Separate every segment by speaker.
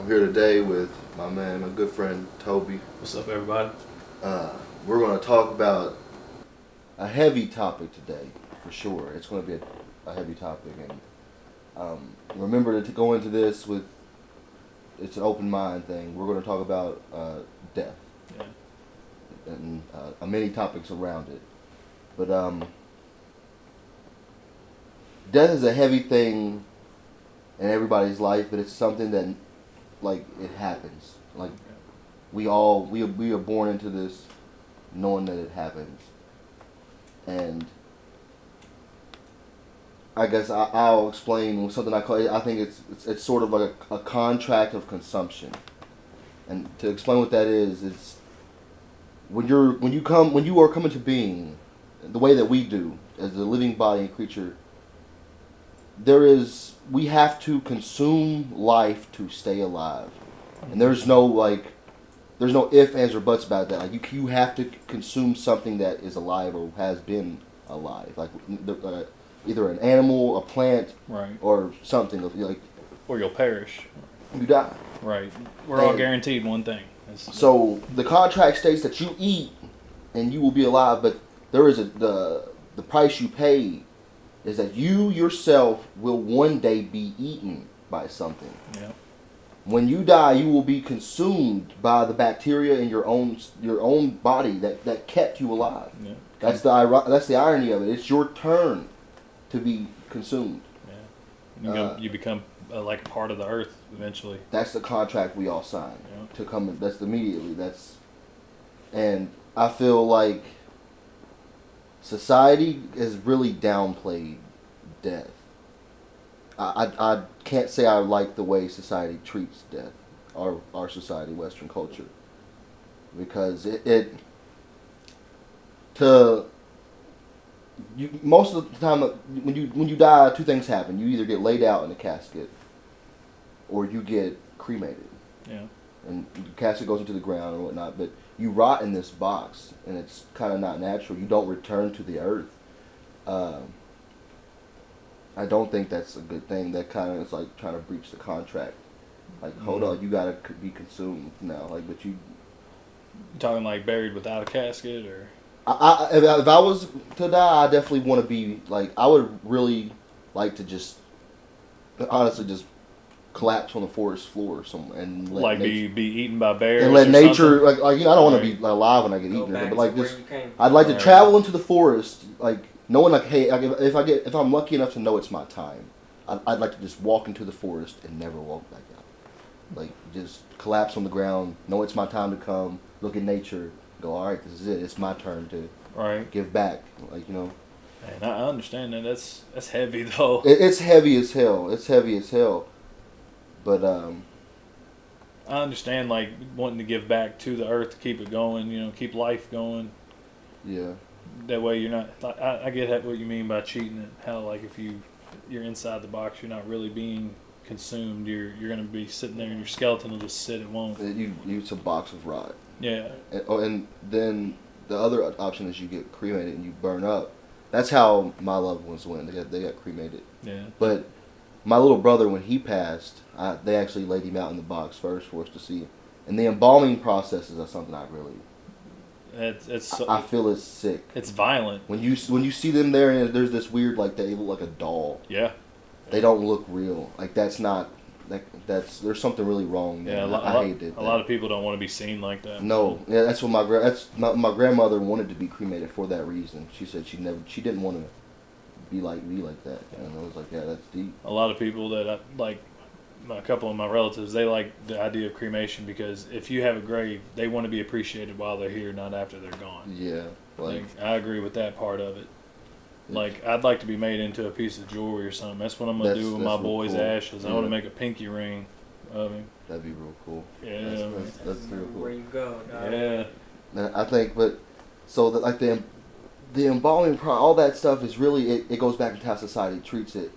Speaker 1: I'm here today with my good friend Toby.
Speaker 2: What's up, everybody?
Speaker 1: We're going to talk about a heavy topic today, for sure. It's going to be a heavy topic, and remember to go into this with it's an open mind thing. We're going to talk about death, and many topics around it. But death is a heavy thing in everybody's life, but it's something that, like, it happens. Like, we are born into this knowing that it happens. And I guess I'll explain something I call it. I think it's sort of like a contract of consumption. And to explain what that is when you are coming to being, the way that we do as a living body and creature, we have to consume life to stay alive. And there's no ifs, ands, or buts about that. Like, you have to consume something that is alive or has been alive. Like, either an animal, a plant,
Speaker 2: right,
Speaker 1: or something. Like,
Speaker 2: or you'll perish.
Speaker 1: You die.
Speaker 2: Right. We're all guaranteed one thing.
Speaker 1: So the contract states that you eat and you will be alive, but there is the price you pay is that you yourself will one day be eaten by something.
Speaker 2: Yeah. When
Speaker 1: you die, you will be consumed by the bacteria in your own body that kept you alive. Yeah. That's the irony of it. It's your turn to be consumed.
Speaker 2: Yeah. You become like a part of the earth eventually.
Speaker 1: That's the contract we all sign to come in. That's immediately. And I feel like society has really downplayed death. I can't say I like the way society treats death, our society, Western culture, because most of the time when you die, two things happen. You either get laid out in a casket, or you get cremated.
Speaker 2: Yeah. And
Speaker 1: the casket goes into the ground and whatnot, but you rot in this box, and it's kind of not natural. You don't return to the earth. I don't think that's a good thing. That kind of is like trying to breach the contract. Like, hold on, you gotta be consumed now. Like, but you
Speaker 2: talking like buried without a casket, or
Speaker 1: if I was to die, I definitely want to be like, I would really like to just honestly just collapse on the forest floor and let
Speaker 2: like be eaten by bears
Speaker 1: and let nature
Speaker 2: something?
Speaker 1: like I don't want to be alive when I get eaten, but like just I'd like to travel into the forest, like knowing like, hey, if I'm lucky enough to know it's my time, I'd like to just walk into the forest and never walk back out. Like, just collapse on the ground, know it's my time to come, look at nature, go, all right, this is it, it's my turn to give back, like, you know.
Speaker 2: Man, I understand that. That's heavy though.
Speaker 1: It's heavy as hell. It's heavy as hell. But
Speaker 2: I understand, like, wanting to give back to the earth to keep it going, you know, keep life going.
Speaker 1: Yeah.
Speaker 2: That way you're not. I get what you mean by cheating. And how, like, if you're inside the box, you're not really being consumed. You're gonna be sitting there, and your skeleton will just sit. It won't.
Speaker 1: It's a box of rot.
Speaker 2: Yeah.
Speaker 1: And then the other option is you get cremated and you burn up. That's how my loved ones went. They got cremated.
Speaker 2: Yeah.
Speaker 1: But my little brother, when he passed, they actually laid him out in the box first for us to see. And the embalming processes are something I really. I feel it's sick.
Speaker 2: It's violent.
Speaker 1: When you see them there, and there's this weird, like, they look like a doll.
Speaker 2: Yeah.
Speaker 1: They don't look real. Like, that's not. There's something really wrong there.
Speaker 2: Yeah,
Speaker 1: I hate it.
Speaker 2: A lot of people don't want to be seen like that.
Speaker 1: No, yeah, that's what my grandmother wanted to be cremated for that reason. She said she didn't want to be like me like that. And I was like, yeah, that's deep.
Speaker 2: A lot of people that a couple of my relatives, they like the idea of cremation because if you have a grave, they want to be appreciated while they're here, not after they're gone.
Speaker 1: Yeah,
Speaker 2: like I agree with that part of it. Like, I'd like to be made into a piece of jewelry or something. That's what I'm gonna do with my boy's ashes. Yeah. I want to make a pinky ring of him.
Speaker 1: That'd be real cool.
Speaker 2: Yeah,
Speaker 1: that's real cool.
Speaker 3: Where you go, dog.
Speaker 2: Yeah.
Speaker 1: I think, but so the embalming all that stuff is really it goes back to how society treats it,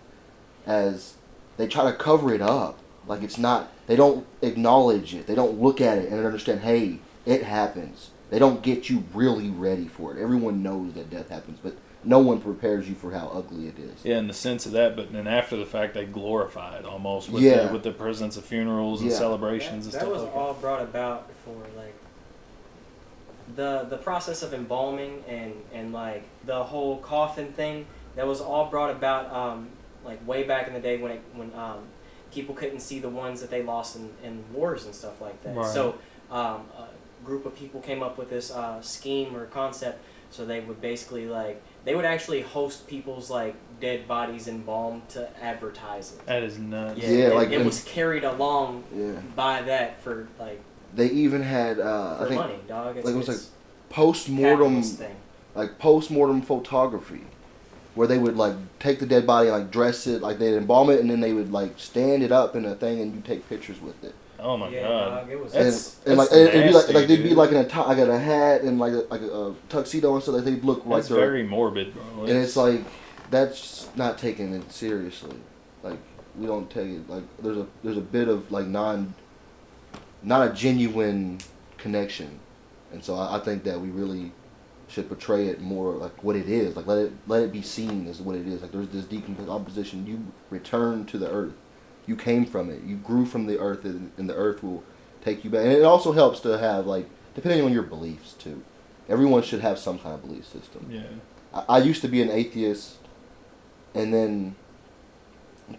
Speaker 1: as they try to cover it up. Like, it's not. They don't acknowledge it. They don't look at it and understand. Hey, it happens. They don't get you really ready for it. Everyone knows that death happens, but no one prepares you for how ugly it is.
Speaker 2: Yeah, in the sense of that, but then after the fact, they glorify it almost with the presence of funerals and celebrations and stuff like that.
Speaker 3: That was all brought about for like the process of embalming and like the whole coffin thing. That was all brought about like way back in the day when people couldn't see the ones that they lost in wars and stuff like that.
Speaker 2: Right.
Speaker 3: So a group of people came up with this scheme or concept. So they would basically they would actually host people's like dead bodies embalmed to advertise it.
Speaker 2: That is nuts.
Speaker 3: Yeah, it was carried along by that for like.
Speaker 1: They even had
Speaker 3: for
Speaker 1: I think
Speaker 3: money, dog. It
Speaker 1: was like post-mortem photography, where they would like take the dead body and like dress it, like they'd embalm it, and then they would like stand it up in a thing and you take pictures with it.
Speaker 2: Oh my god!
Speaker 3: Dog, it was
Speaker 1: and like it'd be like they'd be like in a hat and like a tuxedo and stuff. Like they'd look like they're
Speaker 2: very morbid, bro.
Speaker 1: And it's like that's not taking it seriously. Like we don't take it like there's a bit of like not a genuine connection, and so I think that we really should portray it more like what it is. Like let it be seen as what it is. Like there's this decomposition. You return to the earth. You came from it. You grew from the earth, and the earth will take you back. And it also helps to have, like, depending on your beliefs, too. Everyone should have some kind of belief system.
Speaker 2: Yeah.
Speaker 1: I used to be an atheist, and then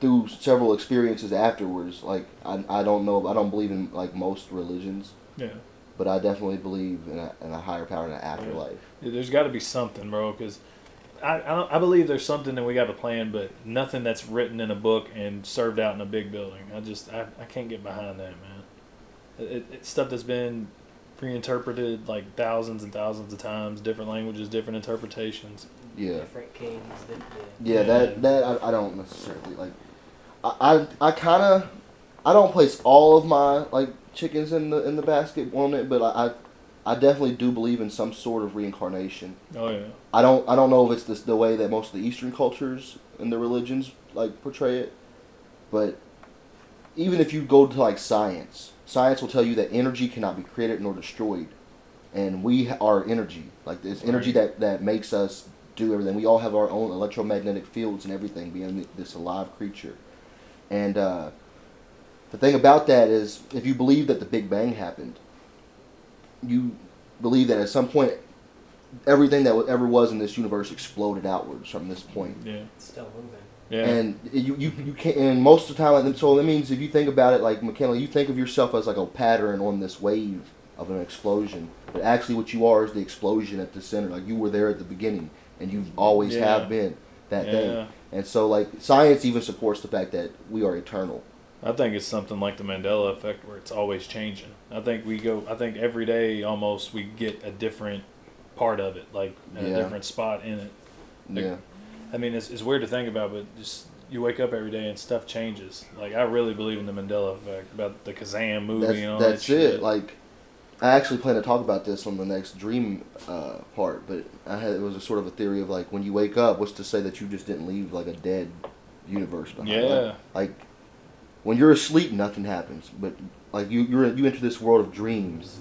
Speaker 1: through several experiences afterwards, like, I don't believe in, like, most religions.
Speaker 2: Yeah.
Speaker 1: But I definitely believe in a higher power in an afterlife.
Speaker 2: Yeah, there's got to be something, bro, because I believe there's something that we got to plan, but nothing that's written in a book and served out in a big building. I can't get behind that, man. It's stuff that's been reinterpreted like thousands and thousands of times, different languages, different interpretations.
Speaker 1: Yeah.
Speaker 3: Different kings.
Speaker 1: That I don't necessarily like. I don't place all of my like chickens in the basket on it, but I definitely do believe in some sort of reincarnation.
Speaker 2: Oh yeah.
Speaker 1: I don't know if it's the way that most of the Eastern cultures and the religions like portray it, but even if you go to like science will tell you that energy cannot be created nor destroyed, and we are energy. Like this energy that makes us do everything. We all have our own electromagnetic fields and everything, being this alive creature. And the thing about that is, if you believe that the Big Bang happened, you believe that at some point everything that ever was in this universe exploded outwards from this point.
Speaker 2: Yeah.
Speaker 3: It's still moving.
Speaker 2: Yeah.
Speaker 1: And you can't. And most of the time, so that means if you think about it, like McKinley, you think of yourself as like a pattern on this wave of an explosion. But actually, what you are is the explosion at the center. Like you were there at the beginning, and you always have been that thing. And so, like science even supports the fact that we are eternal.
Speaker 2: I think it's something like the Mandela effect, where it's always changing. I think every day almost we get a different part of it, like a different spot in it. Like, I mean, it's weird to think about, but just you wake up every day and stuff changes. Like I really believe in the Mandela effect about the Kazam movie and all that shit.
Speaker 1: That's it. Like I actually plan to talk about this on the next dream part, but it was a sort of a theory of like when you wake up, what's to say that you just didn't leave like a dead universe behind?
Speaker 2: Yeah.
Speaker 1: Like when you're asleep, nothing happens, but like you enter this world of dreams,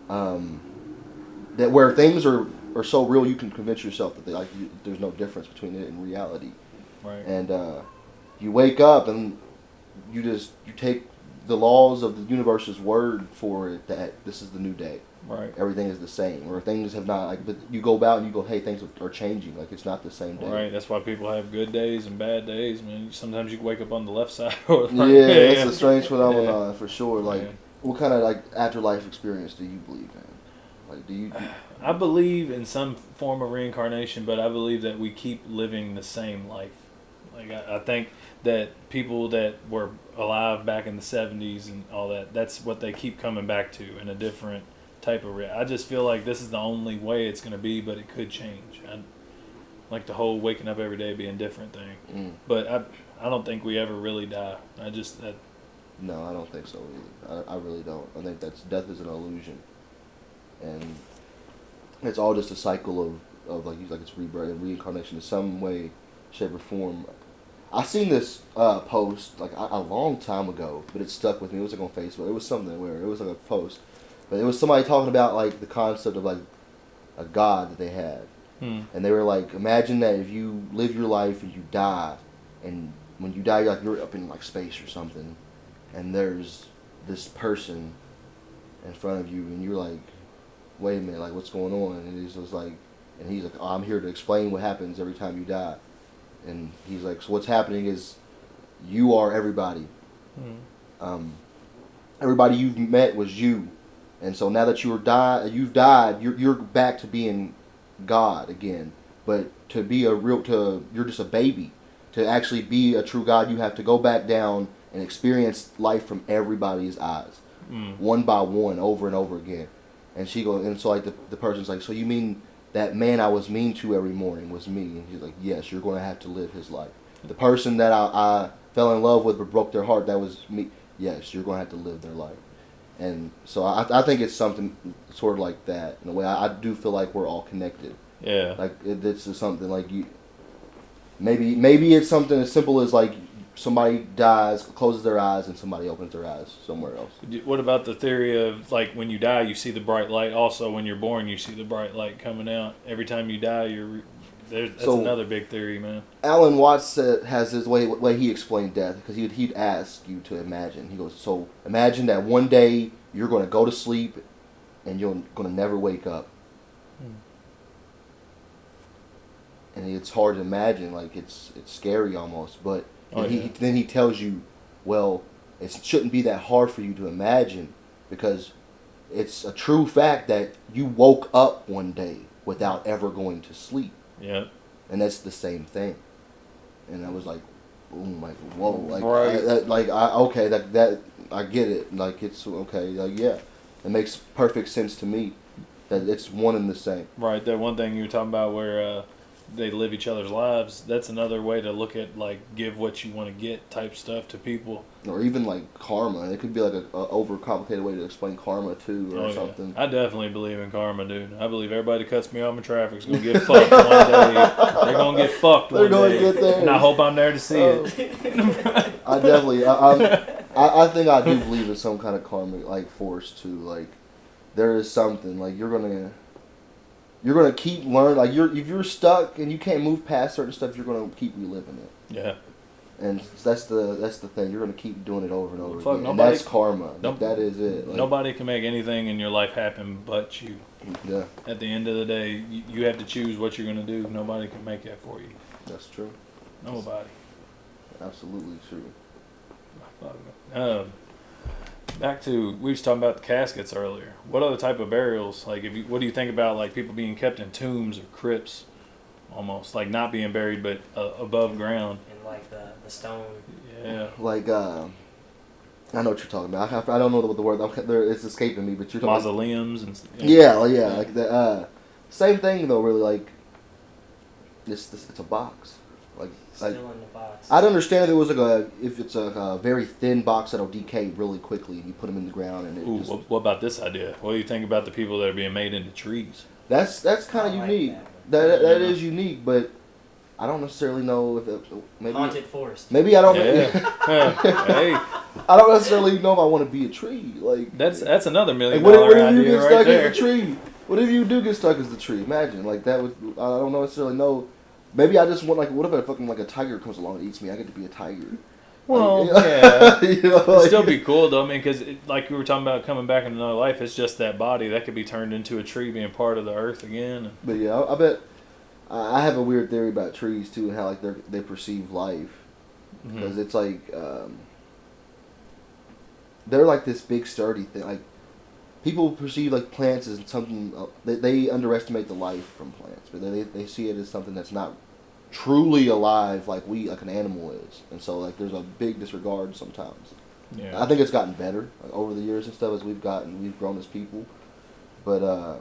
Speaker 1: that where things are so real you can convince yourself that there's no difference between it and reality.
Speaker 2: Right.
Speaker 1: And you wake up and you take the laws of the universe's word for it that this is the new day.
Speaker 2: Right.
Speaker 1: Everything is the same, or things have not. But you go about and you go, hey, things are changing. Like it's not the same day.
Speaker 2: Right. That's why people have good days and bad days, man. Sometimes you wake up on the left side. Or the
Speaker 1: right. It's a strange phenomenon for sure. Like,
Speaker 2: yeah.
Speaker 1: What kind of like afterlife experience do you believe in? Like, do you?
Speaker 2: I believe in some form of reincarnation, but I believe that we keep living the same life. Like I think that people that were alive back in the 70s and all that's what they keep coming back to in a different type of I just feel like this is the only way it's going to be, but it could change. Like the whole waking up every day being different thing. But I don't think we ever really die.
Speaker 1: No, I don't think so either. I really don't. I think death is an illusion. And it's all just a cycle of like it's rebirth and reincarnation in some way, shape, or form. I seen this post like a long time ago, but it stuck with me. It was like on Facebook. It was something where it was like a post but it was somebody talking about like the concept of like a God that they had, and they were like, imagine that if you live your life and you die, and when you die, you're up in like space or something, and there's this person in front of you, and you're like, wait a minute, like what's going on? And he's just like, oh, I'm here to explain what happens every time you die, and he's like, so what's happening is you are everybody. Everybody you've met was you, and so now that you've died, you're back to being God again. But to be you're just a baby. To actually be a true God, you have to go back down and experience life from everybody's eyes, one by one, over and over again. And she goes, and so like the person's like, so you mean that man I was mean to every morning was me? And he's like, yes, you're going to have to live his life. The person that I fell in love with but broke their heart, that was me. Yes, you're going to have to live their life. And so I think it's something sort of like that. In a way, I do feel like we're all connected.
Speaker 2: Yeah.
Speaker 1: Like, this is something like you... Maybe it's something as simple as like somebody dies, closes their eyes, and somebody opens their eyes somewhere else.
Speaker 2: What about the theory of like when you die, you see the bright light? Also, when you're born, you see the bright light coming out. Every time you die, that's another big theory, man.
Speaker 1: Alan Watts has his way he explained death, because he'd ask you to imagine. He goes, so imagine that one day you're going to go to sleep and you're going to never wake up. And it's hard to imagine, like it's scary almost. But then he tells you, well, it shouldn't be that hard for you to imagine, because it's a true fact that you woke up one day without ever going to sleep.
Speaker 2: Yeah.
Speaker 1: And that's the same thing. And I was like, oh my, whoa, like,
Speaker 2: right.
Speaker 1: Okay, that I get it. Like, it's okay. Like, yeah, it makes perfect sense to me that it's one and the same.
Speaker 2: Right. That one thing you were talking about where they live each other's lives. That's another way to look at like give what you want to get type stuff to people. Or
Speaker 1: even like karma. It could be like a overcomplicated way to explain karma too, or something.
Speaker 2: I definitely believe in karma, dude. I believe everybody cuts me off in traffic is gonna get fucked one day. They're gonna get fucked one day. They're gonna get there, and I hope I'm there to see it.
Speaker 1: I definitely. I think I do believe in some kind of karmic like force too. Like there is something like you're gonna keep learning. Like if you're stuck and you can't move past certain stuff, you're gonna keep reliving it.
Speaker 2: Yeah.
Speaker 1: And that's the thing. You're gonna keep doing it over and over again. And that's karma. That is it. Like,
Speaker 2: nobody can make anything in your life happen but you.
Speaker 1: Yeah.
Speaker 2: At the end of the day, you have to choose what you're gonna do. Nobody can make that for you.
Speaker 1: That's true.
Speaker 2: Nobody.
Speaker 1: Absolutely true.
Speaker 2: Back to, we was talking about the caskets earlier. What other type of burials? Like, what do you think about like people being kept in tombs or crypts, almost like not being buried but above ground?
Speaker 3: And like the stone.
Speaker 2: Yeah.
Speaker 1: Like I know what you're talking about. I don't know what the word. It's escaping me. But you're talking
Speaker 2: mausoleums and.
Speaker 1: Yeah. Like the same thing though. Really, like it's a box.
Speaker 3: Still in the box.
Speaker 1: I'd understand if it was if it's a very thin box that'll decay really quickly and you put them in the ground and it.
Speaker 2: Ooh, what about this idea? What do you think about the people that are being made into trees?
Speaker 1: That's kind of unique. That is unique, but I don't necessarily know if maybe
Speaker 3: haunted forest.
Speaker 1: Maybe I don't.
Speaker 2: Yeah. Hey.
Speaker 1: I don't necessarily know if I want to be a tree. Like
Speaker 2: that's another $1 million
Speaker 1: what if
Speaker 2: idea
Speaker 1: you get
Speaker 2: right
Speaker 1: stuck
Speaker 2: there.
Speaker 1: as a tree? What if you do get stuck as the tree? Imagine like that would. I don't necessarily know. Maybe I just want like, what if a tiger comes along and eats me? I get to be a tiger.
Speaker 2: Well,
Speaker 1: like,
Speaker 2: yeah,
Speaker 1: it'd
Speaker 2: still be cool though. I mean, because like we were talking about coming back in another life, it's just that body that could be turned into a tree, being part of the earth again.
Speaker 1: But yeah, I bet I have a weird theory about trees too, and how like they perceive life, because it's like they're like this big sturdy thing. Like people perceive like plants as something they underestimate the life from plants, but they see it as something that's not truly alive like an animal is, and so like there's a big disregard sometimes.
Speaker 2: Yeah.
Speaker 1: I think it's gotten better over the years and stuff as we've grown as people, but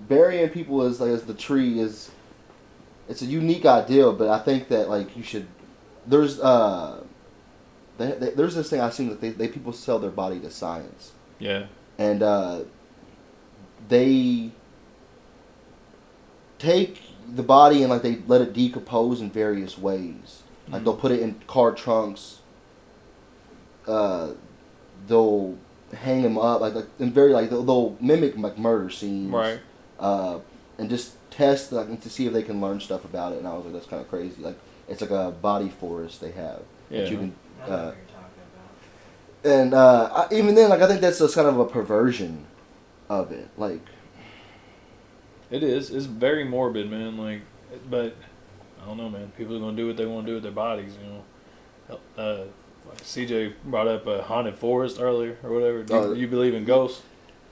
Speaker 1: burying people as the tree is it's a unique idea, but I think that like you should there's this thing I've seen that they people sell their body to science.
Speaker 2: Yeah.
Speaker 1: And they take the body and like they let it decompose in various ways. Like they'll put it in car trunks. They'll hang him up, and very like they'll mimic like murder scenes,
Speaker 2: right?
Speaker 1: And just test to see if they can learn stuff about it. And I was like, that's kind of crazy. Like it's like a body forest they have that you can.
Speaker 3: I know what you're talking
Speaker 1: And
Speaker 3: about.
Speaker 1: even then, like I think that's just kind of a perversion of it. Like
Speaker 2: it is. It's very morbid, man. Like, but I don't know, man. People are gonna do what they want to do with their bodies, you know. Like CJ brought up a haunted forest earlier or whatever. Do you believe in ghosts,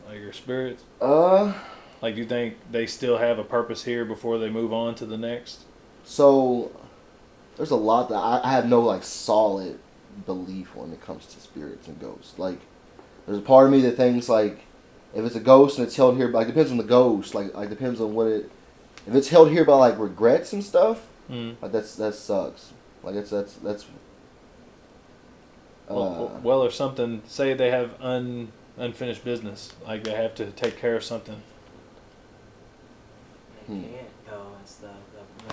Speaker 2: like your spirits? Like, you think they still have a purpose here before they move on to the next?
Speaker 1: So, there's a lot that I have no like solid belief when it comes to spirits and ghosts. Like, there's a part of me that thinks like, if it's a ghost and it's held here, like depends on the ghost. Like depends on what it. If it's held here by like regrets and stuff, like that sucks. Like that's.
Speaker 2: Well, or something. Say they have unfinished business, like they have to take care of something.
Speaker 3: They can't though. It's the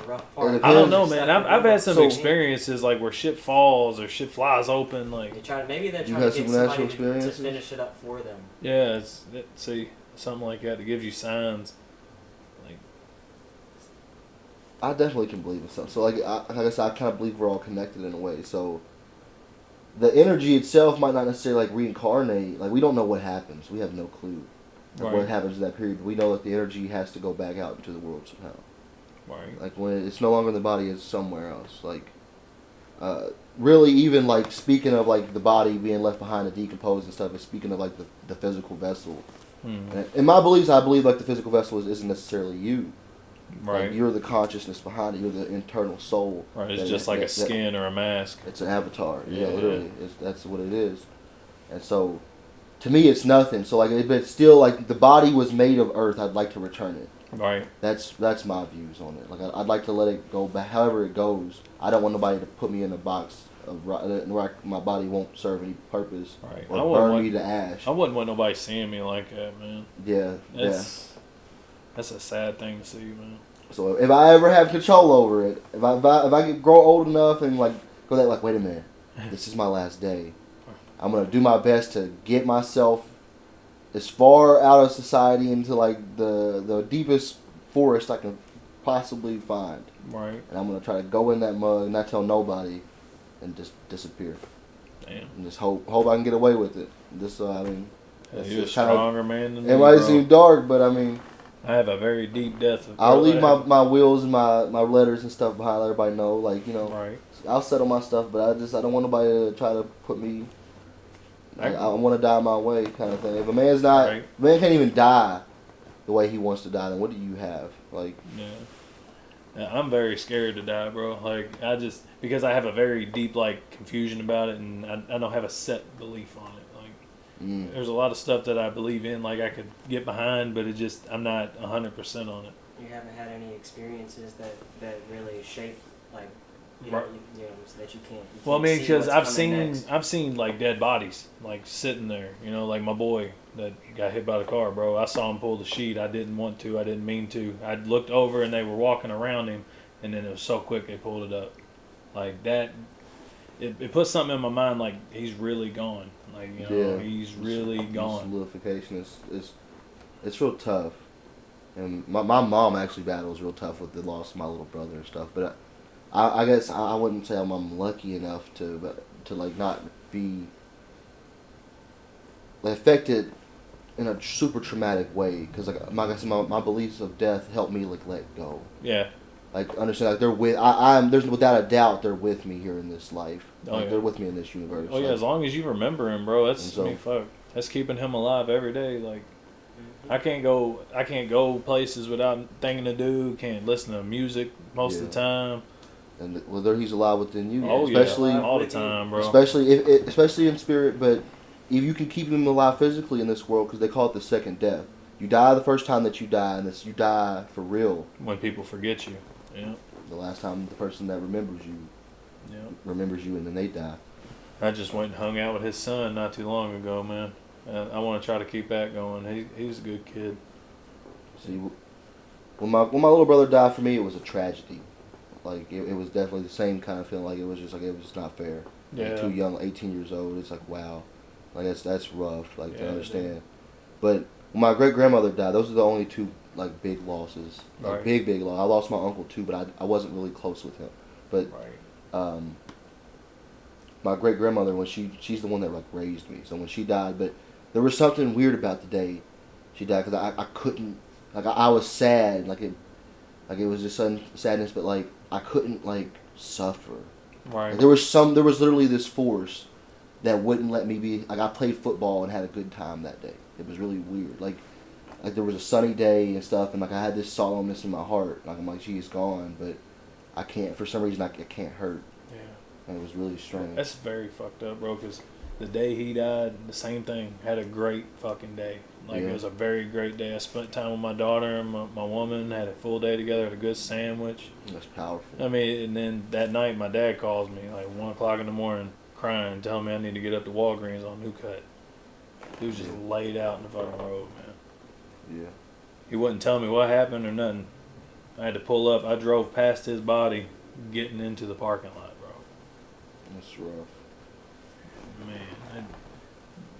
Speaker 3: rough part.
Speaker 2: I don't know, man. I've had some experiences like where shit falls or shit flies open. Like
Speaker 3: maybe they're trying to get somebody to finish it up for them.
Speaker 2: Yeah, see something like that gives you signs. Like
Speaker 1: I definitely can believe in something. So like I said, I kind of believe we're all connected in a way. So the energy itself might not necessarily like reincarnate. Like we don't know what happens. We have no clue what happens in that period. We know that the energy has to go back out into the world somehow.
Speaker 2: Right.
Speaker 1: Like when it's no longer in the body, it's somewhere else. Like really, even like speaking of like the body being left behind to decompose and stuff, is speaking of like the physical vessel. And in my beliefs, I believe like the physical vessel isn't necessarily you.
Speaker 2: Right.
Speaker 1: Like, you're the consciousness behind it. You're the internal soul.
Speaker 2: Right. It's just like a skin or a mask.
Speaker 1: It's an avatar. Yeah, literally. That's what it is. And so, to me, it's nothing. So like, but still, like the body was made of earth. I'd like to return it.
Speaker 2: Right.
Speaker 1: That's my views on it. Like I'd like to let it go back. However it goes. I don't want nobody to put me in a box of where my body won't serve any purpose.
Speaker 2: Right.
Speaker 1: Or burn me to ash.
Speaker 2: I wouldn't want nobody seeing me like that, man.
Speaker 1: Yeah.
Speaker 2: That's a sad thing to see, man.
Speaker 1: So if I ever have control over it, if I get grow old enough and like go that like, wait a minute, this is my last day. I'm gonna do my best to get myself as far out of society into like the deepest forest I can possibly find.
Speaker 2: Right.
Speaker 1: And I'm gonna try to go in that mug and not tell nobody, and just disappear.
Speaker 2: Damn.
Speaker 1: And just hope I can get away with it. Just
Speaker 2: you're a stronger man than me.
Speaker 1: It might seem dark, but I mean.
Speaker 2: I have a very deep death.
Speaker 1: I'll leave my wills and my letters and stuff behind. Let everybody know, like, you know.
Speaker 2: Right.
Speaker 1: I'll settle my stuff, but I don't want nobody to try to put me. Like, I want to die my way, kind of thing. If a man's not, if a man can't even die the way he wants to die, then what do you have? Like.
Speaker 2: Yeah, I'm very scared to die, bro. Like because I have a very deep like confusion about it, and I don't have a set belief on it. There's a lot of stuff that I believe in, like I could get behind, but I'm not 100% on it.
Speaker 3: You haven't had any experiences that really shape, like, so that you can't.
Speaker 2: Well, I mean, because I've seen like dead bodies, like sitting there, like my boy that got hit by the car, bro. I saw him pull the sheet. I didn't want to. I didn't mean to. I looked over and they were walking around him, and then it was so quick they pulled it up, like that. It puts something in my mind, like he's really gone. Like, he's really gone.
Speaker 1: Solidification is it's real tough. And my mom actually battles real tough with the loss of my little brother and stuff. But I guess I wouldn't say I'm lucky enough to like not be like, affected in a super traumatic way. Because like my beliefs of death help me like let go.
Speaker 2: Yeah.
Speaker 1: Like understand, like they're with there's without a doubt they're with me here in this life. They're with me in this universe.
Speaker 2: Oh yeah, as long as you remember him, bro. That's keeping him alive every day. Like I can't go places without thing to do. Can't listen to music most of the time.
Speaker 1: And whether he's alive within you,
Speaker 2: especially all the time, bro.
Speaker 1: Especially in spirit, but if you can keep him alive physically in this world, because they call it the second death. You die the first time that you die, and you die for real.
Speaker 2: When people forget you. Yeah.
Speaker 1: The last time the person that remembers you remembers you, and then they die.
Speaker 2: I just went and hung out with his son not too long ago, man. I want to try to keep that going. He's a good kid.
Speaker 1: See, when my little brother died for me, it was a tragedy. Like it was definitely the same kind of feeling. Like it was just not fair.
Speaker 2: Yeah.
Speaker 1: Like, too young, 18 years old. It's like wow. Like that's rough. Like to understand. But when my great grandmother died, those are the only two like big losses. Like big loss. I lost my uncle too, but I wasn't really close with him. But my great grandmother, when she's the one that like raised me. So when she died, but there was something weird about the day she died because I couldn't like I was sad like it was just sudden sadness, but like I couldn't like suffer.
Speaker 2: Right.
Speaker 1: Like, there was literally this force that wouldn't let me be like I played football and had a good time that day. It was really weird. Like there was a sunny day and stuff, and like I had this solemnness in my heart. Like I'm like, she's gone, but I can't for some reason. It can't hurt.
Speaker 2: Yeah.
Speaker 1: And it was really strange.
Speaker 2: That's very fucked up, bro. Because the day he died, the same thing. Had a great fucking day. Like it was a very great day. I spent time with my daughter and my woman. Had a full day together. Had a good sandwich.
Speaker 1: That's powerful.
Speaker 2: I mean, and then that night, my dad calls me like 1:00 in the morning, crying, telling me I need to get up to Walgreens on New Cut. He was just laid out in the fucking road, man.
Speaker 1: Yeah.
Speaker 2: He wouldn't tell me what happened or nothing. I had to pull up. I drove past his body, getting into the parking lot, bro.
Speaker 1: That's rough.
Speaker 2: Man,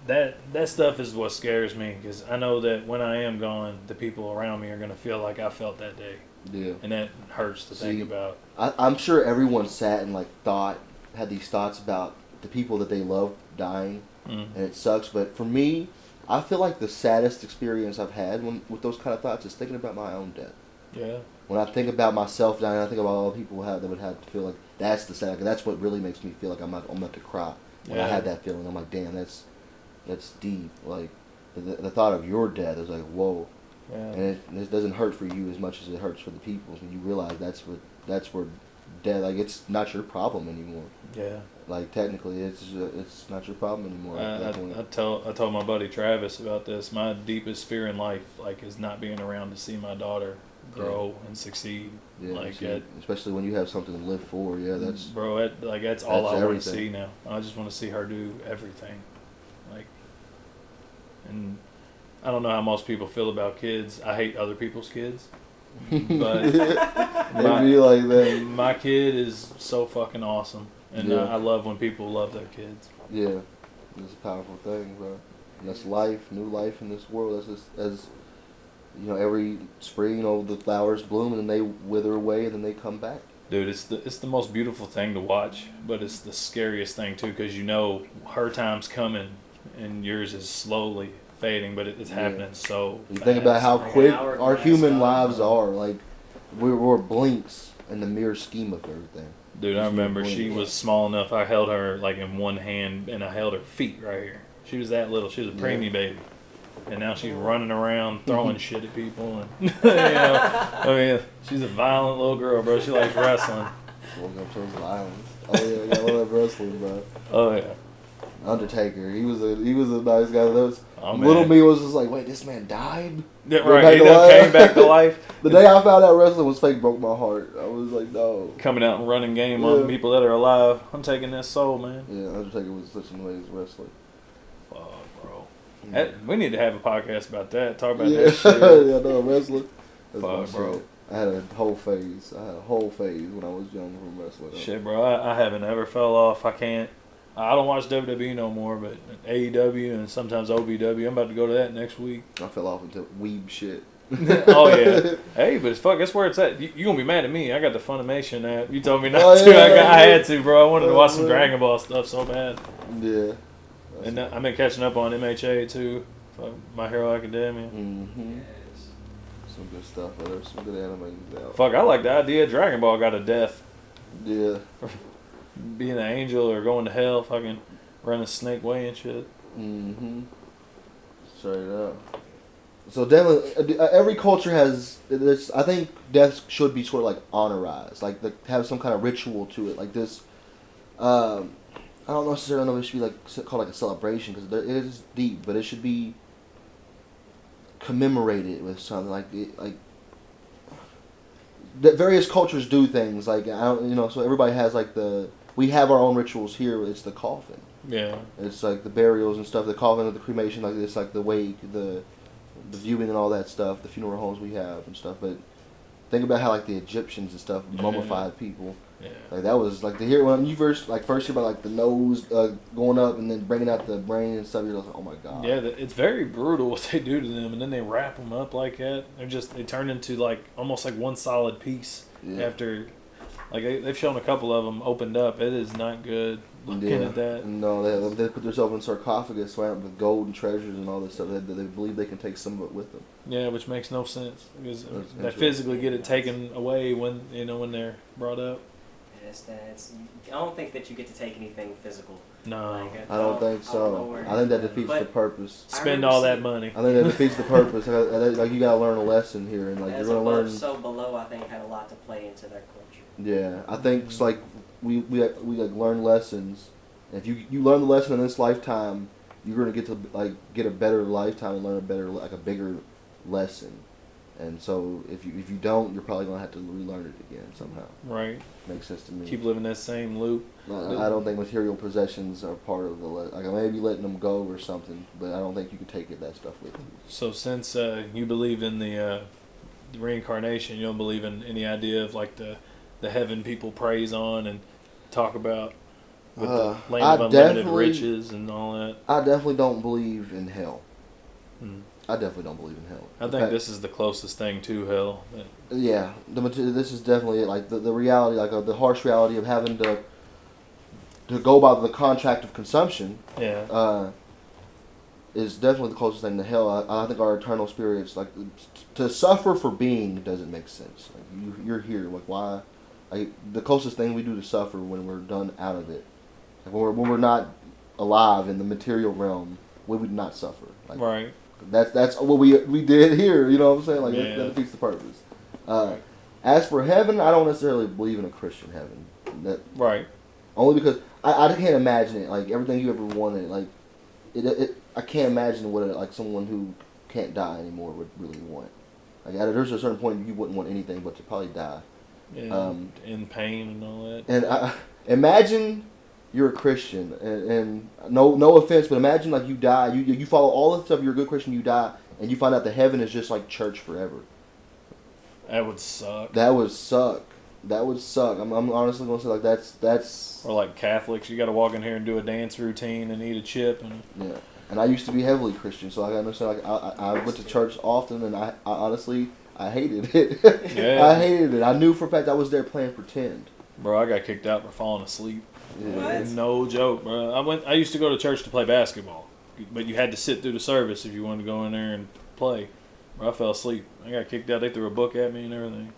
Speaker 2: that stuff is what scares me because I know that when I am gone, the people around me are gonna feel like I felt that day.
Speaker 1: Yeah.
Speaker 2: And that hurts to think about.
Speaker 1: I'm sure everyone sat and like had these thoughts about the people that they love dying, and it sucks. But for me, I feel like the saddest experience I've had with those kind of thoughts is thinking about my own death.
Speaker 2: Yeah.
Speaker 1: When I think about myself dying, I think about all the people that would have to feel like that's the sad. That's what really makes me feel like I'm about to cry. When I had that feeling, I'm like, damn, that's deep. Like the thought of your death is like, whoa.
Speaker 2: Yeah.
Speaker 1: And it doesn't hurt for you as much as it hurts for the people. And you realize that's where death, like it's not your problem anymore.
Speaker 2: Yeah.
Speaker 1: Like technically, it's not your problem anymore.
Speaker 2: I told my buddy Travis about this. My deepest fear in life, like, is not being around to see my daughter grow and succeed.
Speaker 1: Yeah,
Speaker 2: like
Speaker 1: especially when you have something to live for. Yeah, that's
Speaker 2: bro. That's all I want to
Speaker 1: everything.
Speaker 2: see now. I just want to see her do everything. Like, and I don't know how most people feel about kids. I hate other people's kids, but my kid is so fucking awesome, and I love when people love their kids.
Speaker 1: Yeah, it's a powerful thing, bro. And that's life, new life in this world. That's just, as you know, every spring, the flowers bloom and then they wither away and then they come back.
Speaker 2: Dude, it's the most beautiful thing to watch, but it's the scariest thing too, because her time's coming and yours is slowly fading, but it's happening so
Speaker 1: You
Speaker 2: fast.
Speaker 1: think about how quick our human lives are. Like we're blinks in the mere scheme of everything.
Speaker 2: Dude, I remember she was small enough. I held her like in one hand, and I held her feet right here. She was that little. She was a preemie baby, and now she's running around throwing shit at people. And I mean, she's a violent little girl, bro. She likes wrestling.
Speaker 1: Woke up to violence. Oh yeah, I love wrestling, bro.
Speaker 2: Oh yeah.
Speaker 1: Undertaker. He was a nice guy. Little me was just like, wait, this man died?
Speaker 2: Yeah, right. He came back to life.
Speaker 1: The day I found out wrestling was fake broke my heart. I was like, no.
Speaker 2: Coming out and running game on people that are alive. I'm taking that soul, man.
Speaker 1: Yeah, Undertaker was such an amazing wrestler.
Speaker 2: Fuck, bro. We need to have a podcast about that. Talk about
Speaker 1: that
Speaker 2: shit.
Speaker 1: Yeah, no, wrestling.
Speaker 2: Fuck, bro.
Speaker 1: I had a whole phase. When I was young from wrestling.
Speaker 2: Shit, bro. I haven't ever fell off. I don't watch WWE no more, but AEW and sometimes OVW. I'm about to go to that next week.
Speaker 1: I fell off into weeb shit.
Speaker 2: Oh, yeah. Hey, but fuck, that's where it's at. You going to be mad at me. I got the Funimation app. You told me not to. I had to, bro. I wanted to watch some Dragon Ball stuff so bad.
Speaker 1: Yeah.
Speaker 2: And I've been catching up on MHA, too. Fuck, My Hero Academia.
Speaker 1: Mm-hmm. Some good stuff. There's some good anime out.
Speaker 2: Fuck, I like the idea Dragon Ball got a death.
Speaker 1: Yeah.
Speaker 2: Being an angel or going to hell, fucking running snake way and shit.
Speaker 1: Mm-hmm. Straight up. So definitely, every culture has this. I think death should be sort of like honorized, like have some kind of ritual to it, like this. I don't necessarily know if it should be like called like a celebration because it is deep, but it should be commemorated with something like that. Various cultures do things like so everybody has like we have our own rituals here. It's the coffin.
Speaker 2: Yeah.
Speaker 1: It's like the burials and stuff. The coffin, the cremation, like it's like the wake, the viewing and all that stuff. The funeral homes we have and stuff. But think about how like the Egyptians and stuff mummified people.
Speaker 2: Yeah.
Speaker 1: Like that was like to hear when you first hear about like the nose going up and then bringing out the brain and stuff. You're like, oh my god.
Speaker 2: Yeah, it's very brutal what they do to them, and then they wrap them up like that. They turn into like almost like one solid piece after. Like they've shown a couple of them opened up. It is not good looking at that.
Speaker 1: No, they put themselves in sarcophagus surrounded with gold and treasures and all this stuff. They believe they can take some of it with them.
Speaker 2: Yeah, which makes no sense because they physically get it taken away when they're brought up.
Speaker 3: I don't think that you get to take anything physical.
Speaker 2: No,
Speaker 1: I don't think so. I think that defeats the purpose.
Speaker 2: Spend all that money.
Speaker 1: I think that defeats the purpose. Like you gotta learn a lesson here, and like you're gonna learn.
Speaker 3: So below, I think had a lot to play into their culture.
Speaker 1: Yeah, I think it's like we like learn lessons. If you learn the lesson in this lifetime, you're gonna get to like get a better lifetime and learn a bigger lesson. And so if you don't, you're probably gonna have to relearn it again somehow.
Speaker 2: Right.
Speaker 1: Makes sense to me.
Speaker 2: Keep living that same loop.
Speaker 1: I don't think material possessions are part of the like maybe letting them go or something, but I don't think you can take that stuff with you.
Speaker 2: So since you believe in the reincarnation, you don't believe in any idea of like the heaven people praise on and talk about with the land of unlimited riches and all that.
Speaker 1: I definitely don't believe in hell.
Speaker 2: Hmm.
Speaker 1: I definitely don't believe in hell.
Speaker 2: I think this is the closest thing to hell.
Speaker 1: Yeah, this is definitely like the reality, like the harsh reality of having to go by the contract of consumption.
Speaker 2: Yeah.
Speaker 1: Is definitely the closest thing to hell. I think our eternal spirits, like to suffer for being, doesn't make sense. Like you're here, like why? Like the closest thing we do to suffer when we're done out of it, like when we're not alive in the material realm, we would not suffer. Like,
Speaker 2: right.
Speaker 1: That's what we did here. You know what I'm saying? Like that defeats the purpose. As for heaven, I don't necessarily believe in a Christian heaven.
Speaker 2: Right.
Speaker 1: Only because I can't imagine it. Like everything you ever wanted. Like I can't imagine what like someone who can't die anymore would really want. Like there's a certain point you wouldn't want anything but to probably die.
Speaker 2: Yeah. In pain and all that.
Speaker 1: And imagine. You're a Christian, and no offense, but imagine like you die, you follow all the stuff, you're a good Christian, you die, and you find out that heaven is just like church forever.
Speaker 2: That would suck.
Speaker 1: That would suck. I'm honestly gonna say like that's.
Speaker 2: Or like Catholics, you got to walk in here and do a dance routine and eat a chip and.
Speaker 1: Yeah, and I used to be heavily Christian, so I understand. Like I went to church often, and I honestly I hated it.
Speaker 2: Yeah.
Speaker 1: I hated it. I knew for a fact I was there playing pretend.
Speaker 2: Bro, I got kicked out for falling asleep.
Speaker 1: Yeah.
Speaker 2: No joke, bro. I used to go to church to play basketball, but you had to sit through the service if you wanted to go in there and play. Bro, I fell asleep. I got kicked out. They threw a book at me and everything.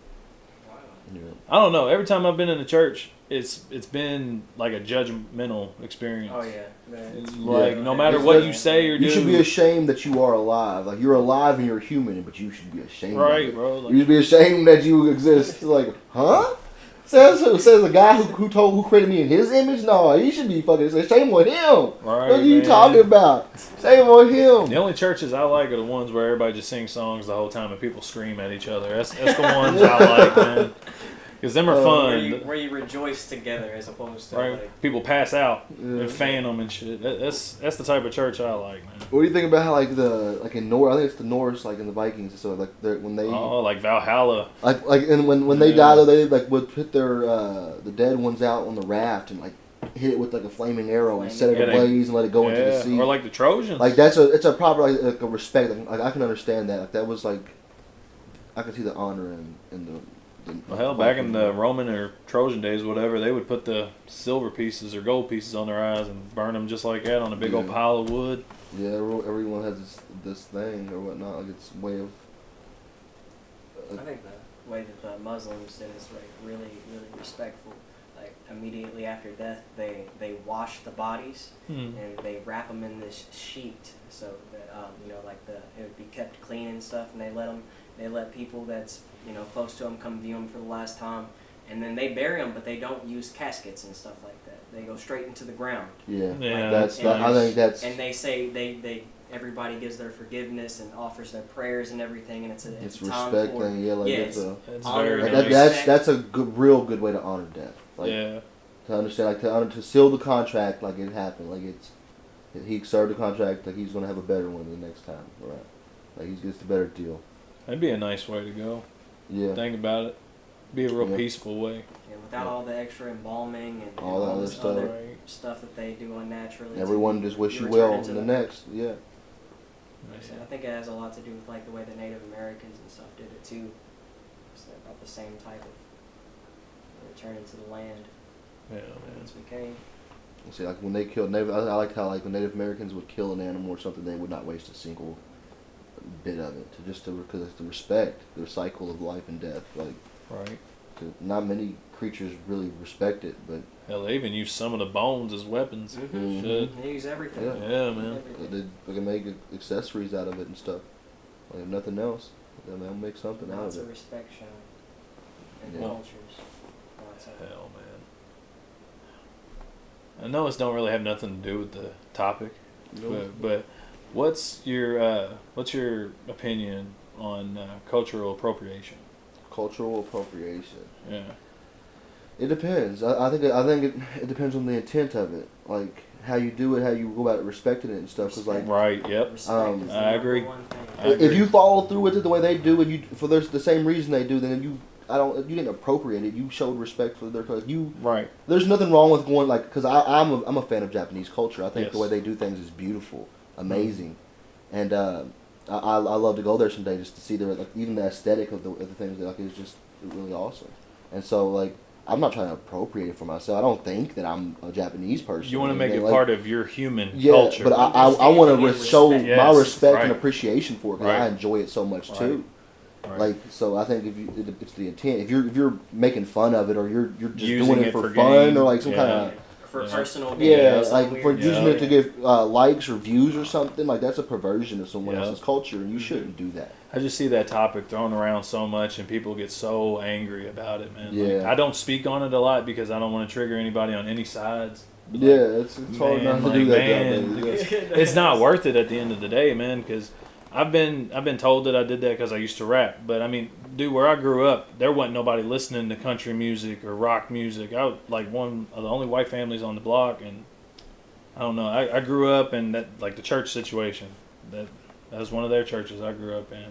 Speaker 3: Wow.
Speaker 1: Yeah.
Speaker 2: I don't know. Every time I've been in the church, it's been like a judgmental experience.
Speaker 3: Oh yeah.
Speaker 2: It's like no matter what you say or do,
Speaker 1: you should be ashamed that you are alive. Like you're alive and you're human, but you should be ashamed.
Speaker 2: Right,
Speaker 1: of it.
Speaker 2: bro. Like,
Speaker 1: you should be ashamed that you exist. It's like, huh? Says a guy who created me in his image? No, he should be fucking shame on him.
Speaker 2: Right,
Speaker 1: what are you talking about? Shame on him.
Speaker 2: The only churches I like are the ones where everybody just sings songs the whole time and people scream at each other. That's the ones I like, man. Because them are fun.
Speaker 3: Where you rejoice together as opposed to like,
Speaker 2: people pass out and fan them and shit. That's the type of church I like, man.
Speaker 1: What do you think about how like in Norse? I think it's the Norse, like in the Vikings, so like when they
Speaker 2: like Valhalla,
Speaker 1: like and when they die, though, they like would put their the dead ones out on the raft and like hit it with like a flaming arrow and set it ablaze and let it go into the sea.
Speaker 2: Or like the Trojans.
Speaker 1: Like it's a proper like a respect. Like I can understand that. Like that was like I could see the honor in the.
Speaker 2: Well, hell, back in the Roman or Trojan days, whatever, they would put the silver pieces or gold pieces on their eyes and burn them just like that on a big old pile of wood.
Speaker 1: Yeah, everyone has this thing or whatnot. Like it's a way of.
Speaker 3: I think the way that the Muslims did is like really, really respectful. Like immediately after death, they wash the bodies and they wrap them in this sheet so that like it would be kept clean and stuff. And they let people that's close to them come view them for the last time, and then they bury them, but they don't use caskets and stuff like that. They go straight into the ground.
Speaker 2: Yeah.
Speaker 1: I think that's.
Speaker 3: And they say everybody gives their forgiveness and offers their prayers and everything, and it's
Speaker 1: respect thing. Yeah, like
Speaker 3: it's
Speaker 2: very
Speaker 3: nice.
Speaker 1: That's a real good way to honor death. Like, to understand, like to seal the contract, like it happened, like he served the contract, like he's gonna have a better one the next time, right? Like he gets the better deal.
Speaker 2: That'd be a nice way to go.
Speaker 1: Yeah.
Speaker 2: Think about it. Be a real peaceful way.
Speaker 3: Yeah, without all the extra embalming and
Speaker 1: all that other
Speaker 3: this
Speaker 1: stuff.
Speaker 3: other stuff that they do unnaturally.
Speaker 1: Everyone just wish you well in the next. Yeah.
Speaker 3: I think it has a lot to do with like the way the Native Americans and stuff did it too. It's about the same type of returning to the land.
Speaker 2: Yeah, man.
Speaker 3: Once we came.
Speaker 1: See, like when they killed Native, I liked how like when Native Americans would kill an animal or something, they would not waste a single bit of it because it's the respect, the cycle of life and death. Like,
Speaker 2: right.
Speaker 1: Not many creatures really respect it, but
Speaker 2: hell, they even use some of the bones as weapons.
Speaker 3: They use everything.
Speaker 2: Yeah, man.
Speaker 1: They can make accessories out of it and stuff. Like if nothing else, they'll make something out of it.
Speaker 3: Lots of respect shown in cultures.
Speaker 2: Hell, man. I know this don't really have nothing to do with the topic, but what's your opinion on cultural appropriation?
Speaker 1: Cultural appropriation.
Speaker 2: Yeah.
Speaker 1: It depends. I think it depends on the intent of it, like how you do it, how you go about respecting it and stuff. Because like
Speaker 2: right, yep. I agree.
Speaker 1: If you follow through with it the way they do, and you for the same reason they do, then you didn't appropriate it. You showed respect for their culture.
Speaker 2: Right.
Speaker 1: There's nothing wrong with going like because I'm a fan of Japanese culture. I think the way they do things is beautiful, amazing, and I love to go there someday just to see even the aesthetic of the things that is just really awesome. And so like I'm not trying to appropriate it for myself. I don't think that I'm a Japanese person.
Speaker 2: You want to make it part of your human culture.
Speaker 1: But I want to show my respect and
Speaker 2: right.
Speaker 1: appreciation for it because I enjoy it so much too. Right. Like so, I think it's the intent. If you're making fun of it or you're just
Speaker 2: using
Speaker 1: doing it for fun or like some kind of
Speaker 3: for personal gain,
Speaker 1: like for using it to get likes or views or something, like that's a perversion of someone else's culture, and you shouldn't do that.
Speaker 2: I just see that topic thrown around so much, and people get so angry about it, man.
Speaker 1: Yeah.
Speaker 2: Like, I don't speak on it a lot because I don't want to trigger anybody on any sides.
Speaker 1: Like, it's hard not to do that.
Speaker 2: It's not worth it at the end of the day, man, because I've been told that I did that because I used to rap, but I mean, dude, where I grew up, there wasn't nobody listening to country music or rock music. I was like one of the only white families on the block, and I don't know. I grew up in that like the church situation. That was one of their churches I grew up in.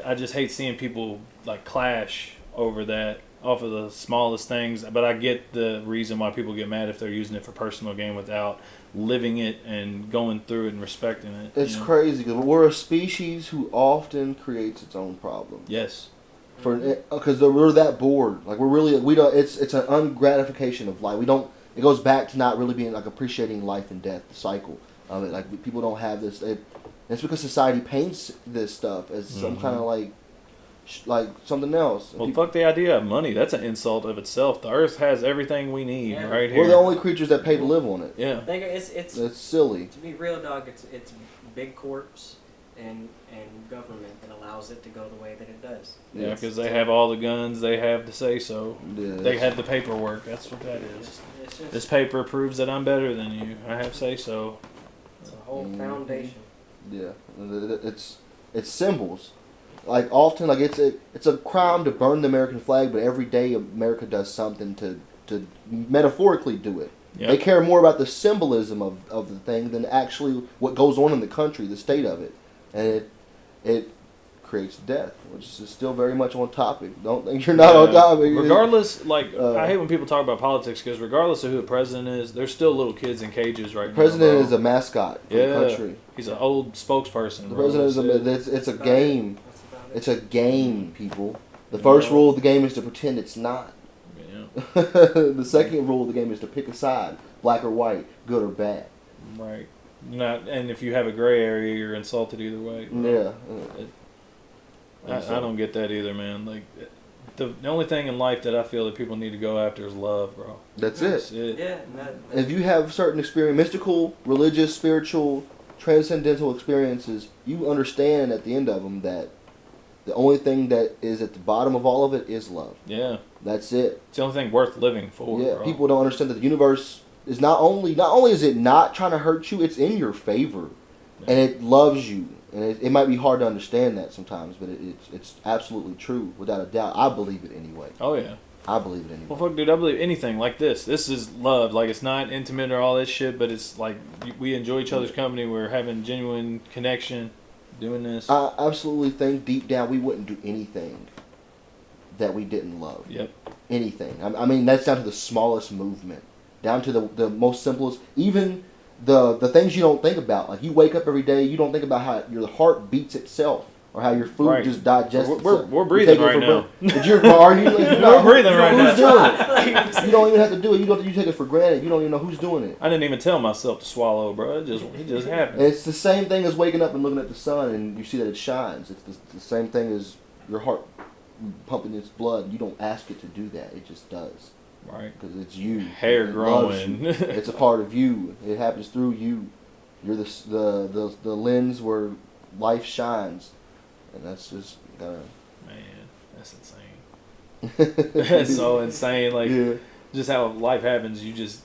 Speaker 2: I just hate seeing people like clash over that off of the smallest things, but I get the reason why people get mad if they're using it for personal gain without living it and going through it and respecting it.
Speaker 1: It's crazy because we're a species who often creates its own problem.
Speaker 2: Yes.
Speaker 1: Because we're that bored. Like we don't. It's an ungratification of life. It goes back to not really being like appreciating life and death, the cycle of it. Like people don't have this. It's because society paints this stuff as some kind of like something else.
Speaker 2: Well, fuck the idea of money. That's an insult of itself. The earth has everything we need right here.
Speaker 1: We're the only creatures that pay to live on it.
Speaker 2: Yeah.
Speaker 3: It's
Speaker 1: silly.
Speaker 3: To be real, dog, it's big corps and government that allows it to go the way that it does.
Speaker 2: Yeah, because they have all the guns. They have the say-so.
Speaker 1: Yeah,
Speaker 2: they have the paperwork. That's what that is. This paper proves that I'm better than you. I have say-so.
Speaker 3: It's a whole foundation.
Speaker 1: Yeah. It's symbols. Like often, like it's a crime to burn the American flag, but every day America does something to metaphorically do it. Yep. They care more about the symbolism of the thing than actually what goes on in the country, the state of it, and it creates death, which is still very much on topic. Don't think you're not on topic.
Speaker 2: Regardless, I hate when people talk about politics because regardless of who the president is, there's still little kids in cages right now.
Speaker 1: The president is a mascot for the country.
Speaker 2: He's an old spokesperson.
Speaker 1: The president is it's a game. It's a game, people. The first rule of the game is to pretend it's not. Yeah. The second rule of the game is to pick a side, black or white, good or bad.
Speaker 2: Right. And if you have a gray area, you're insulted either way.
Speaker 1: Yeah.
Speaker 2: I don't get that either, man. Like, the only thing in life that I feel that people need to go after is love, bro.
Speaker 1: That's it.
Speaker 3: Yeah.
Speaker 1: If you have certain experience, mystical, religious, spiritual, transcendental experiences, you understand at the end of them that the only thing that is at the bottom of all of it is love.
Speaker 2: Yeah.
Speaker 1: That's it.
Speaker 2: It's the only thing worth living for.
Speaker 1: Yeah.
Speaker 2: Bro.
Speaker 1: People don't understand that the universe is not only is it not trying to hurt you, it's in your favor, and it loves you. And it might be hard to understand that sometimes, but it's absolutely true without a doubt. I believe it anyway.
Speaker 2: Oh yeah.
Speaker 1: I believe it anyway.
Speaker 2: Well, fuck, dude, I believe anything like this. This is love. Like, it's not intimate or all this shit, but it's like we enjoy each other's company. We're having genuine connection. Doing this,
Speaker 1: I absolutely think deep down we wouldn't do anything that we didn't love.
Speaker 2: Yep.
Speaker 1: Anything. I mean, that's down to the smallest movement, down to the most simplest. Even the things you don't think about. Like, you wake up every day, you don't think about how your heart beats itself. Or how your food just digests itself.
Speaker 2: We're breathing right now.
Speaker 1: Are you? Like,
Speaker 2: we're breathing right now.
Speaker 1: Who's doing it? You don't even have to do it. You take it for granted. You don't even know who's doing it.
Speaker 2: I didn't even tell myself to swallow, bro. It just happened.
Speaker 1: It's the same thing as waking up and looking at the sun and you see that it shines. It's the same thing as your heart pumping its blood. You don't ask it to do that. It just does.
Speaker 2: Right.
Speaker 1: Because it's you.
Speaker 2: Hair growing.
Speaker 1: It's a part of you. It happens through you. You're the lens where life shines. And that's just man,
Speaker 2: that's insane. That's so insane. Like, just how life happens. It's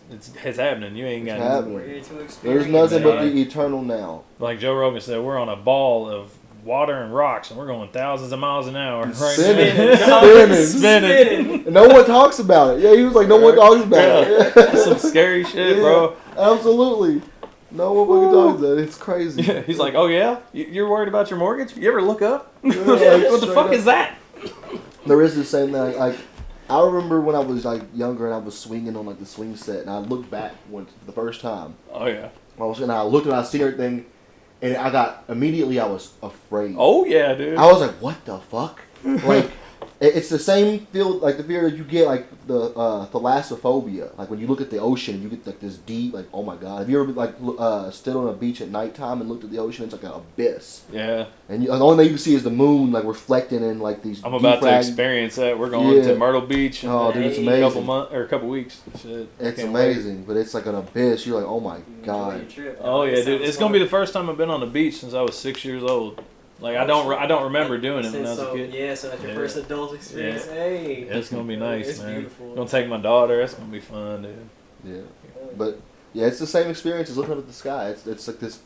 Speaker 2: happening. You ain't got
Speaker 1: happening. There's nothing but the eternal now.
Speaker 2: Like Joe Rogan said, we're on a ball of water and rocks, and we're going thousands of miles an hour. Right?
Speaker 1: Spinning. No one talks about it. Yeah, he was like, no one talks about it.
Speaker 2: That's some scary shit, bro.
Speaker 1: Absolutely. No one fucking talks about it. It's crazy.
Speaker 2: Yeah, he's like, oh yeah? You're worried about your mortgage? You ever look up? What the fuck is that?
Speaker 1: There is the same thing. Like, I remember when I was like younger and I was swinging on like the swing set, and I looked back the first time.
Speaker 2: Oh yeah.
Speaker 1: I looked and I seen everything, and I was afraid.
Speaker 2: Oh yeah, dude.
Speaker 1: I was like, what the fuck? Like, it's the same feel, like the fear that you get, like the thalassophobia. Like when you look at the ocean, you get like this deep, like, oh my god. Have you ever like stood on a beach at nighttime and looked at the ocean? It's like an abyss. Yeah. And the only thing you can see is the moon, like reflecting in like these.
Speaker 2: I'm about to experience that. We're going to Myrtle Beach in
Speaker 1: it's amazing.
Speaker 2: A couple weeks. Shit,
Speaker 1: it's amazing, but it's like an abyss. You're like, oh my god.
Speaker 2: Oh yeah, dude. It's gonna be the first time I've been on the beach since I was 6 years old. Like, I don't remember doing it when I was a kid.
Speaker 3: Yeah, so that's your first adult experience. Yeah. Hey,
Speaker 2: it's gonna be nice,
Speaker 3: it's
Speaker 2: man.
Speaker 3: Beautiful.
Speaker 2: Gonna take my daughter. It's gonna be fun, dude.
Speaker 1: Yeah, but it's the same experience as looking up at the sky. It's like this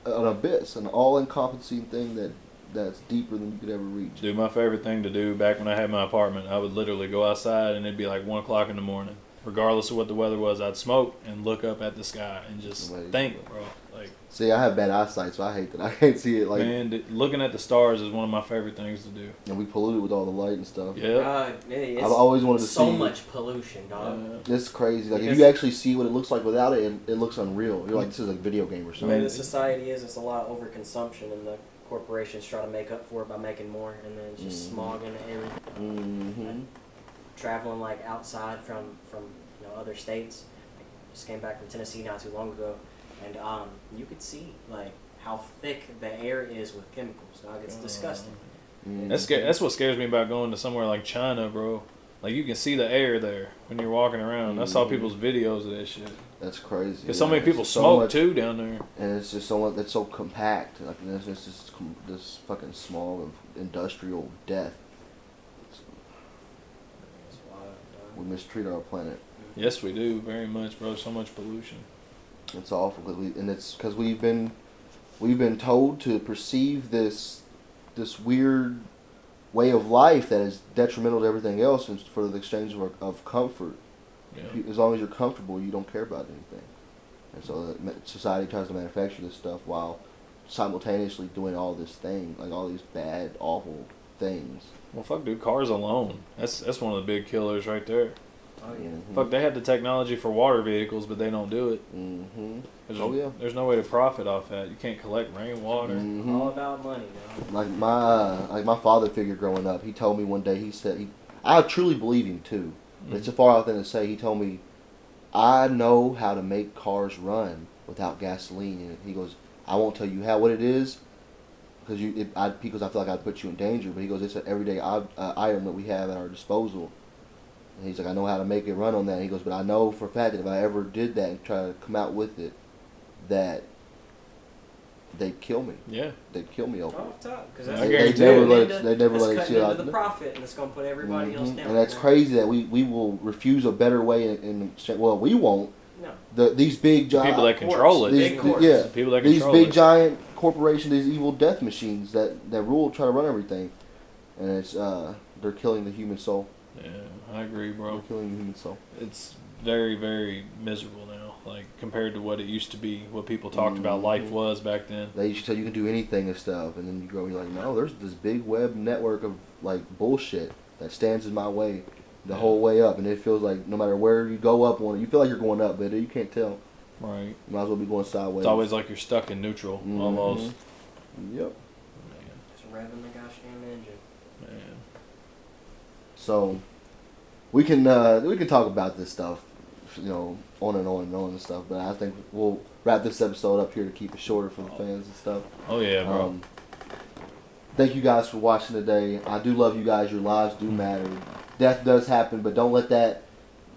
Speaker 1: an abyss, an all-encompassing thing that's deeper than you could ever reach.
Speaker 2: Dude, my favorite thing to do back when I had my apartment, I would literally go outside and it'd be like 1 o'clock in the morning. Regardless of what the weather was, I'd smoke and look up at the sky and just think, bro. Like,
Speaker 1: see, I have bad eyesight, so I hate that. I can't see it. Like,
Speaker 2: man, looking at the stars is one of my favorite things to do.
Speaker 1: And we pollute it with all the light and stuff.
Speaker 2: Yeah.
Speaker 1: I've always wanted to see
Speaker 3: so much pollution, dog.
Speaker 1: It's crazy. Like, if you actually see what it looks like without it, it looks unreal. You're like, this is a video game or something.
Speaker 3: Man, the society it's a lot of overconsumption, and the corporations try to make up for it by making more, and then it's just smog in the air.
Speaker 1: Mm-hmm.
Speaker 3: Traveling like outside from other states. I just came back from Tennessee not too long ago, and you could see like how thick the air is with chemicals. Dog, it's disgusting.
Speaker 1: Mm-hmm.
Speaker 2: That's what scares me about going to somewhere like China, bro. Like, you can see the air there when you're walking around. I saw people's videos of that shit.
Speaker 1: That's crazy.
Speaker 2: Because so many people smoke too down there.
Speaker 1: And it's just it's so compact. Like, there's just this fucking smog of industrial death. We mistreat our planet.
Speaker 2: Yes, we do very much, bro. So much pollution.
Speaker 1: It's awful, it's because we've been told to perceive this weird way of life that is detrimental to everything else, and for the exchange of comfort. Yeah. As long as you're comfortable, you don't care about anything. And so society tries to manufacture this stuff while simultaneously doing all this thing, like all these bad, awful things.
Speaker 2: Well, fuck, dude, cars alone. That's one of the big killers right there.
Speaker 3: Oh, yeah.
Speaker 1: Mm-hmm.
Speaker 2: Fuck, they have the technology for water vehicles, but they don't do it.
Speaker 1: Mm-hmm.
Speaker 2: There's no way to profit off that. You can't collect rainwater.
Speaker 1: Mm-hmm.
Speaker 3: All about money, dog.
Speaker 1: Like my father figure growing up, he told me one day, he said, I truly believe him too. But it's a far out thing to say. He told me, I know how to make cars run without gasoline in it. He goes, I won't tell you what it is, because I feel like I'd put you in danger. But he goes, it's an everyday item that we have at our disposal. And he's like, I know how to make it run on that. He goes, but I know for a fact that if I ever did that and try to come out with it, that they'd kill me.
Speaker 2: Yeah,
Speaker 1: they'd kill me over
Speaker 3: it. Because
Speaker 1: they never let it see out.
Speaker 3: The profit, and it's gonna put everybody else down.
Speaker 1: And that's crazy that we will refuse a better way well, we won't.
Speaker 3: No.
Speaker 1: These big giant
Speaker 2: people that control it.
Speaker 1: People that control these big giant corporations, these evil death machines that rule, try to run everything, and it's they're killing the human soul.
Speaker 2: Yeah, I agree, bro.
Speaker 1: They're killing the human soul.
Speaker 2: It's very, very miserable now, like compared to what it used to be, what people talked about life was back then.
Speaker 1: They used to tell you can do anything and stuff, and then you go, you're like, no, there's this big web network of like bullshit that stands in my way the whole way up, and it feels like no matter where you go up on it, you feel like you're going up, but you can't tell.
Speaker 2: Right.
Speaker 1: You might as well be going sideways.
Speaker 2: It's always like you're stuck in neutral, almost.
Speaker 1: Yep.
Speaker 3: Just revving the gosh damn engine.
Speaker 2: Man.
Speaker 1: So we can talk about this stuff, on and on and on and stuff. But I think we'll wrap this episode up here to keep it shorter for the fans and stuff.
Speaker 2: Oh yeah, bro.
Speaker 1: Thank you guys for watching today. I do love you guys. Your lives do matter. Death does happen, but don't let that.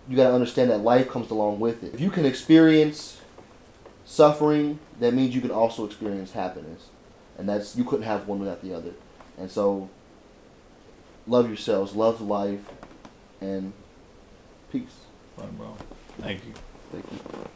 Speaker 1: You got to understand that life comes along with it. If you can experience suffering, that means you can also experience happiness, and you couldn't have one without the other. And so, love yourselves, love life, and peace.
Speaker 2: Right, bro. Thank you.
Speaker 1: Thank you.